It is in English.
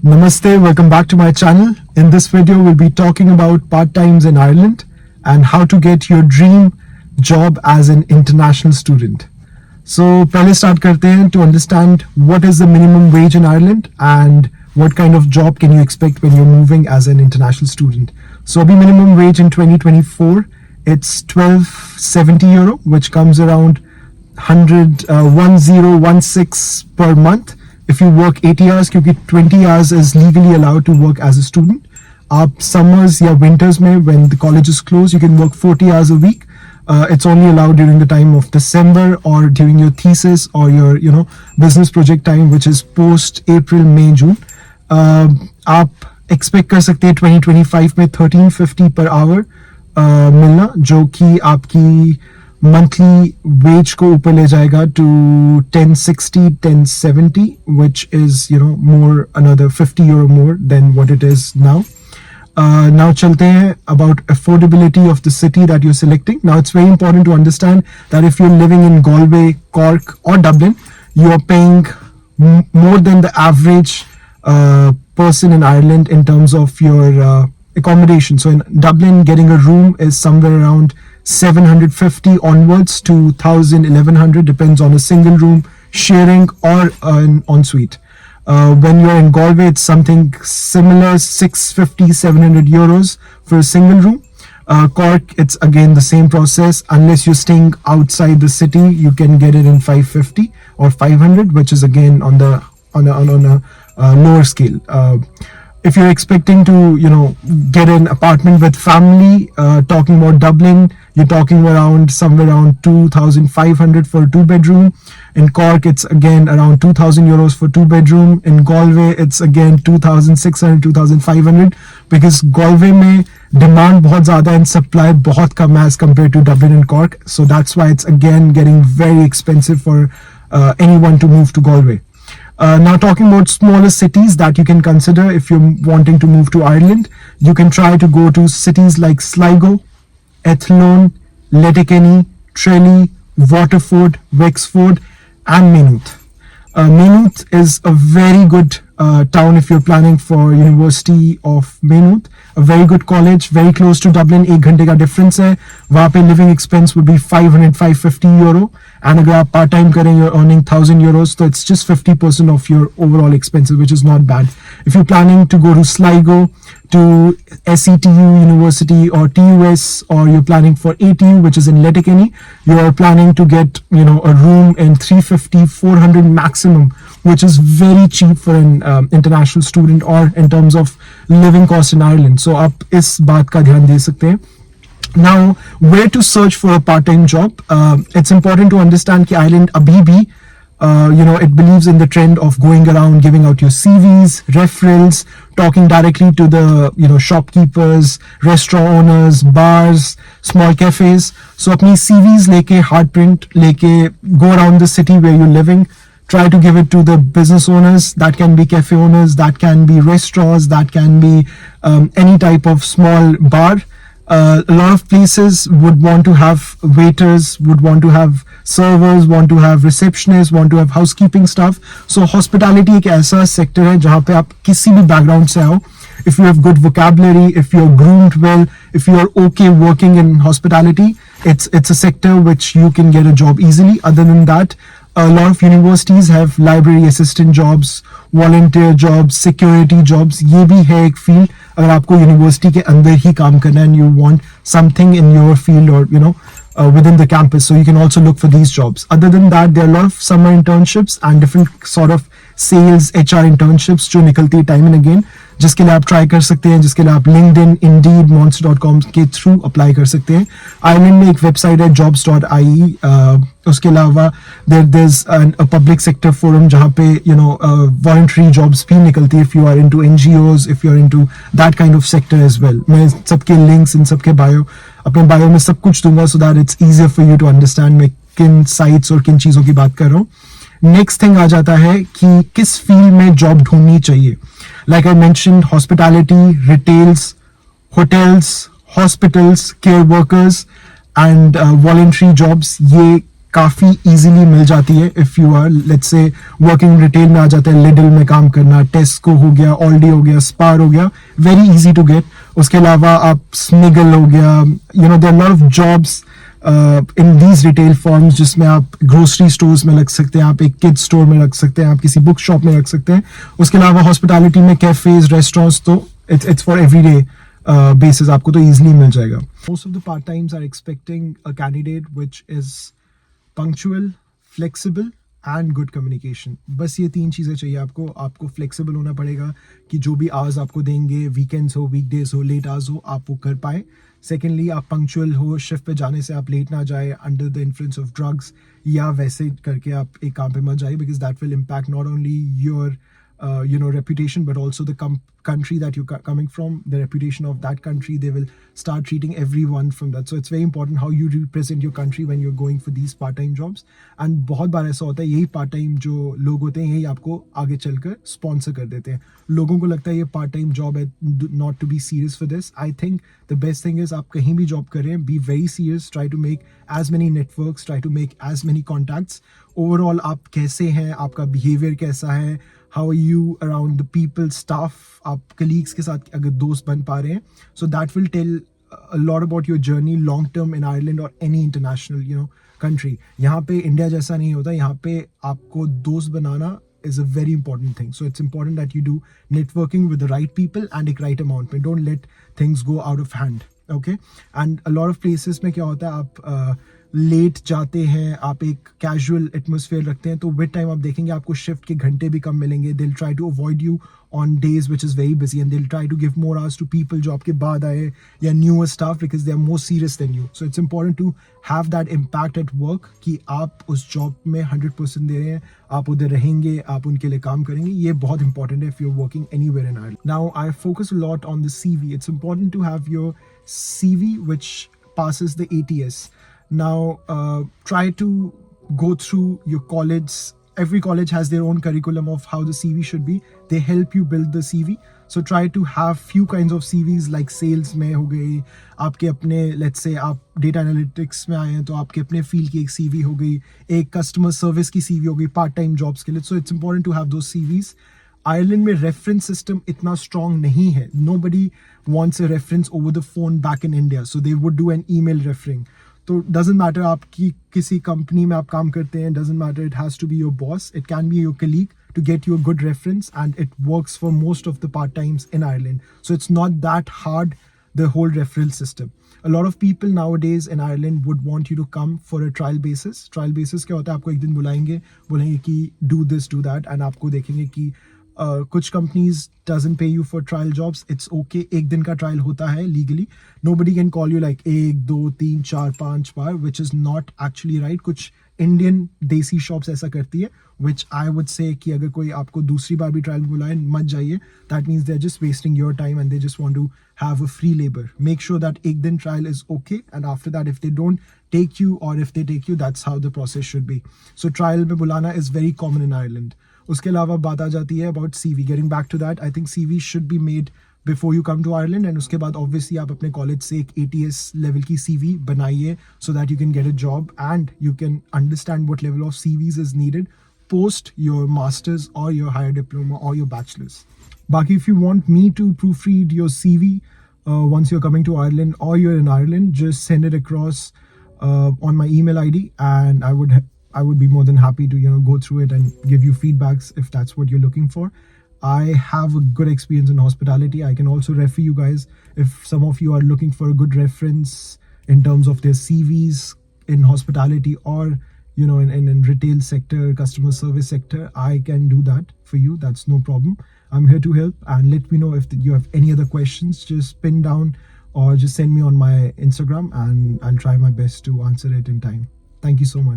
Namaste, welcome back to my channel. In this video, we'll be talking about part-times in Ireland and how to get your dream job as an international student. So, पहले start करते हैं to understand what is the minimum wage in Ireland and what kind of job can you expect when you're moving as an international student. So, the minimum wage in 2024, it's €12.70, which comes around 1016 per month. If you work 80 hours, क्योंकि 20 hours is legally allowed to work as a student. आप summers या winters में, when the college is closed, you can work 40 hours a week. It's only allowed during the time of December or during your thesis or your business project time, which is post April, May, June. आप expect कर सकते हैं 2025 में 1350 per hour मिलना, जो कि आपकी monthly wage को ऊपर ले जाएगा to 1060, 1070, which is more another €50 more than what it is now. Now चलते हैं about affordability of the city that you're selecting. Now it's very important to understand that if you're living in Galway, Cork or Dublin, you are paying more than the average person in Ireland in terms of your accommodation. So in Dublin, getting a room is somewhere around 750 onwards to 1,000, 1,100, depends on a single room, sharing or an ensuite. When you're in Galway, it's something similar, 650, €700 for a single room. Cork, it's again the same process. Unless you're staying outside the city, you can get it in 550 or 500, which is again on a lower scale. If you're expecting to, get an apartment with family, talking about Dublin, you're talking somewhere around 2,500 for a 2-bedroom. In Cork, it's again around €2,000 for 2-bedroom. In Galway, it's again 2,600, 2,500, because Galway में demand बहुत ज़्यादा and supply बहुत कम as compared to Dublin and Cork. So that's why it's again getting very expensive for anyone to move to Galway. Now talking about smaller cities that you can consider if you're wanting to move to Ireland, you can try to go to cities like Sligo, Athlone, Letterkenny, Tralee, Waterford, Wexford and Maynooth. Maynooth is a very good town if you're planning for University of Maynooth. A very good college, very close to Dublin, 1 घंटे का difference है. वहाँ पे living expense would be €500, €550. And अगर आप part time करें, you're earning €1,000, so it's just 50% of your overall expenses, which is not bad. If you're planning to go to Sligo, to SETU University or TUS, or you're planning for ATU, which is in Letterkenny, you're planning to get a room in 350, 400 maximum, which is very cheap for an international student or in terms of living cost in Ireland. So आप इस बात का ध्यान दे सकते हैं. Now, where to search for a part-time job? It's important to understand that Ireland abhi bhi, it believes in the trend of going around, giving out your CVs, referrals, talking directly to the shopkeepers, restaurant owners, bars, small cafes. So apni CVs leke, hard print leke, go around the city where you're living. Try to give it to the business owners. That can be cafe owners, that can be restaurants, that can be any type of small bar. A lot of places would want to have waiters, would want to have servers, want to have receptionists, want to have housekeeping staff. So hospitality एक ऐसा sector है जहाँ पे आप किसी भी background से आओ. If you have good vocabulary, if you're groomed well, if you're okay working in hospitality, it's a sector which you can get a job easily. Other than that, a lot of universities have library assistant jobs, volunteer jobs, security jobs. ये भी है एक field अगर आपको university के अंदर ही काम करना है and you want something in your field or within the campus, so you can also look for these jobs. Other than that, there are a lot of summer internships and different sort of sales HR internships जो निकलती है time and again, जिसके लिए आप try कर सकते हैं, जिसके लिए आप LinkedIn, Indeed, Monster.com के थ्रू अप्लाई कर सकते हैं. आयरलैंड में एक वेबसाइट है jobs.ie. उसके अलावा there's a public sector forum जहाँ पे voluntary jobs भी निकलती है if you are into NGOs, if you're into that kind of sector as well. मैं सबके links इन सबके अपने बायो में सब कुछ दूंगा so that it's easier for you to understand मैं किन sites और किन चीजों की बात कर रहा हूँ. नेक्स्ट थिंग आ जाता है कि किस फील्ड में जॉब ढूंढनी चाहिए. Like I mentioned, hospitality, retails, hotels, hospitals, care workers and voluntary jobs, ये काफ़ी easily मिल जाती है if you are let's say working retail में आ जाता है, Lidl में काम करना, Tesco हो गया, Aldi हो गया, Spar हो गया, very easy to get. उसके अलावा आप Smiggle हो गया, you know there are a lot of jobs in these retail firms जिसमें आप grocery stores में लग सकते हैं, आप एक kids store में लग सकते हैं, आप किसी book shop में लग सकते हैं. उसके अलावा hospitality में cafes, restaurants, तो it's for everyday basis, आपको तो easily मिल जाएगा. Most of the part times are expecting a candidate which is punctual, flexible and good communication. बस ये 3 चीज़ें चाहिए आपको flexible होना पड़ेगा कि जो भी hours आपको देंगे, weekends हो, weekdays हो, late hours हो, आप वो कर पाए. Secondly, आप punctual हो, shift पे जाने से आप late ना जाए under the influence of drugs या वैसे करके आप एक काम पे मत जाए, because that will impact not only your reputation, but also the country that you're coming from, the reputation of that country. They will start treating everyone from that. So it's very important how you represent your country when you're going for these part-time jobs. And बहुत बार ऐसा होता है, यही part-time जो लोग होते हैं, यही आपको आगे चलकर sponsor कर देते हैं. लोगों को लगता है ये part-time job है, not to be serious for this. I think the best thing is आप कहीं भी job करें, be very serious, try to make as many networks, try to make as many contacts. Overall आप कैसे हैं, आपका behavior कैसा है, how are you around the people, staff, आप colleagues के साथ अगर दोस्त बन पा रहे हैं, so that will tell a lot about your journey long term in Ireland or any international country. यहाँ पे इंडिया जैसा नहीं होता, यहाँ पे आपको दोस्त बनाना is a very important thing. So it's important that you do networking with the right people and एक right amount में. Don't let things go out of hand. Okay? And a lot of places में क्या होता है, आप late जाते हैं, आप एक कैजुअल एटमोसफेयर रखते हैं, तो विद टाइम आप देखेंगे आपको शिफ्ट के घंटे भी कम मिलेंगे. They will try to avoid you on days which is very busy and they will try to give more hours to people जो आपके बाद आए या newer staff, because they are more serious than you. So it's important to have that impact at work कि आप उस job में 100% दे रहे हैं, आप उधर रहेंगे, आप उनके लिए काम करेंगे. ये बहुत इंपॉर्टेंट है if you are working anywhere in Ireland. Now I focus lot on the CV. It's important to have your CV which passes the ATS. Now, try to go through your college. Every college has their own curriculum of how the CV should be. They help you build the CV. So try to have few kinds of CVs like sales में हो गई, आपके अपने let's say आप data analytics में आए हैं तो आपके अपने field की एक CV हो गई, एक customer service की CV हो गई part time jobs के लिए. So it's important to have those CVs. Ireland में रेफरेंस सिस्टम इतना स्ट्रॉन्ग नहीं है. Nobody wants a reference over the phone back in India, so they would do an email referring. तो doesn't matter आपकी किसी company में आप काम करते हैं, doesn't matter, it has to be your boss, it can be your colleague to get you a good reference, and it works for most of the part-times in Ireland. So it's not that hard, the whole referral system. A lot of people nowadays in Ireland would want you to come for a trial basis. Trial basis क्या होता है, आपको एक दिन बोलेंगे कि do this, do that, and आपको देखेंगे कि कुछ companies doesn't pay you for trial jobs. It's okay. एक दिन का ट्रायल होता है legally. Nobody can call you like 1, 2, 3, 4, 5 bar, which is not actually right. कुछ इंडियन देसी शॉप्स ऐसा करती है, which I would say कि अगर कोई आपको दूसरी बार भी ट्रायल बुलाए मत जाइए. That means they're just wasting your time and they just want to have a free labor. Make sure that एक दिन trial is okay, and after that if they don't take you or if they take you, that's how the process should be. So trial में बुलाना is very common in Ireland. उसके अलावा बात आ जाती है about CV. Getting back to that, I think CV should be made before you come to Ireland, and उसके बाद ऑब्वियसली आप अपने कॉलेज से एक ATS लेवल की CV बनाइए so that you can get a job and you can understand what level of CVs is needed post your master's or your higher diploma or your bachelor's. Baki, if you want me to proofread your CV once you're coming to Ireland or you're in Ireland, just send it across on my email ID, and I would be more than happy to go through it and give you feedbacks if that's what you're looking for. I have a good experience in hospitality. I can also refer you guys if some of you are looking for a good reference in terms of their CVs in hospitality or in retail sector, customer service sector. I can do that for you. That's no problem. I'm here to help, and let me know if you have any other questions. Just pin down or just send me on my Instagram and I'll try my best to answer it in time. Thank you so much.